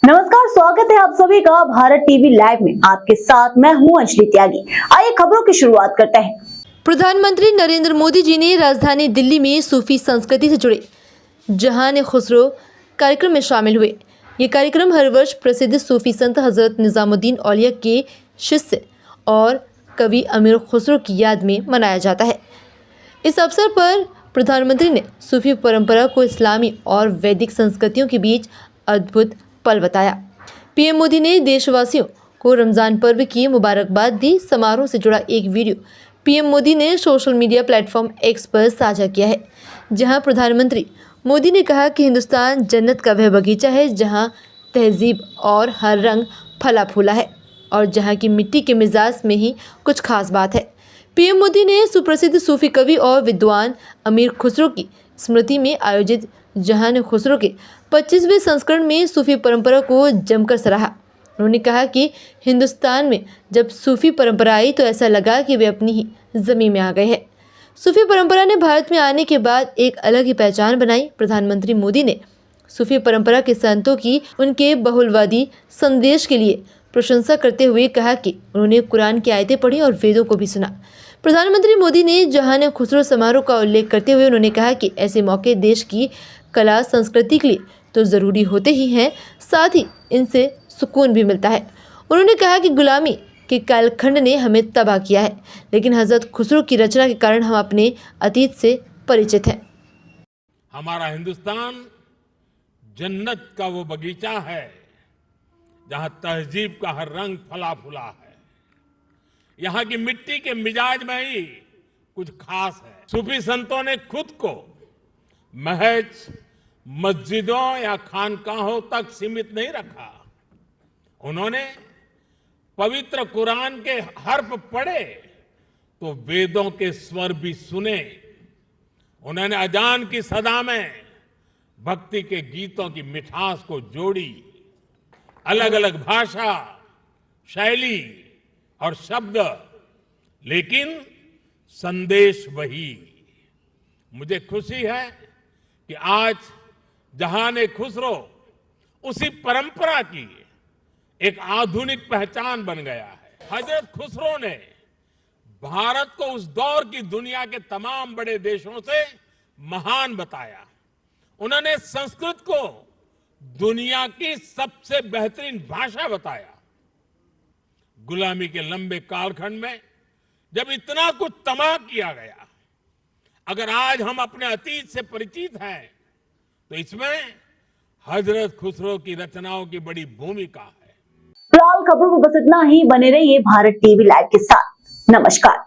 नमस्कार, स्वागत है आप सभी का भारत टीवी लाइव में। आपके साथ मैं हूं अंजलि त्यागी। आइए खबरों की शुरुआत करते हैं। प्रधानमंत्री नरेंद्र मोदी जी ने राजधानी दिल्ली में सूफी संस्कृति से जुड़े जहान खुसरो कार्यक्रम में शामिल हुए। ये कार्यक्रम हर वर्ष प्रसिद्ध सूफी संत हजरत निजामुद्दीन औलिया के शिष्य और कवि अमीर खुसरो की याद में मनाया जाता है। इस अवसर पर प्रधानमंत्री ने सूफी परंपरा को इस्लामी और वैदिक संस्कृतियों के बीच अद्भुत पल बताया। पीएम मोदी ने देशवासियों को रमज़ान पर्व की मुबारकबाद दी। समारोह से जुड़ा एक वीडियो पीएम मोदी ने सोशल मीडिया प्लेटफॉर्म एक्स पर साझा किया है, जहां प्रधानमंत्री मोदी ने कहा कि हिंदुस्तान जन्नत का वह बगीचा है जहां तहजीब और हर रंग फला फूला है और जहां की मिट्टी के मिजाज में ही कुछ खास बात है। पीएम मोदी ने सुप्रसिद्ध सूफी कवि और विद्वान अमीर खुसरो की स्मृति में आयोजित जहान खुसरो के 25वें संस्करण में सूफी परंपरा को जमकर सराहा। उन्होंने कहा कि हिंदुस्तान में जब सूफी परंपरा आई तो ऐसा लगा कि वे अपनी ही ज़मीन में आ गए हैं। सूफी परंपरा ने भारत में आने के बाद एक अलग ही पहचान बनाई। प्रधानमंत्री मोदी ने सूफी परंपरा के संतों की उनके बहुलवादी संदेश के लिए प्रशंसा करते हुए कहा कि उन्होंने कुरान की आयतें पढ़ी और वेदों को भी सुना। प्रधानमंत्री मोदी ने जहान खुसरो समारोह का उल्लेख करते हुए उन्होंने कहा कि ऐसे मौके देश की कला संस्कृति के लिए तो ज़रूरी होते ही हैं, साथ ही इनसे सुकून भी मिलता है। उन्होंने कहा कि गुलामी के कालखंड ने हमें तबाह किया है, लेकिन हजरत खुसरो की रचना के कारण हम अपने अतीत से परिचित हैं। हमारा हिंदुस्तान जन्नत का वो बगीचा है जहां तहजीब का हर रंग फला फूला है। यहाँ की मिट्टी के मिजाज में ही कुछ खास है। सूफी संतों ने खुद को महज मस्जिदों या खानकाहों तक सीमित नहीं रखा। उन्होंने पवित्र कुरान के हर्फ पढ़े तो वेदों के स्वर भी सुने। उन्होंने अजान की सदा में भक्ति के गीतों की मिठास को जोड़ी। अलग अलग भाषा, शैली और शब्द, लेकिन संदेश वही। मुझे खुशी है कि आज जहान खुसरो उसी परंपरा की एक आधुनिक पहचान बन गया है। हजरत खुसरो ने भारत को उस दौर की दुनिया के तमाम बड़े देशों से महान बताया। उन्होंने संस्कृत को दुनिया की सबसे बेहतरीन भाषा बताया। गुलामी के लंबे कालखंड में जब इतना कुछ तबाह किया गया, अगर आज हम अपने अतीत से परिचित हैं तो इसमें हजरत खुसरो की रचनाओं की बड़ी भूमिका है। फिलहाल खबरों में बस इतना ही। बने रहिए भारत टीवी लाइव के साथ। नमस्कार।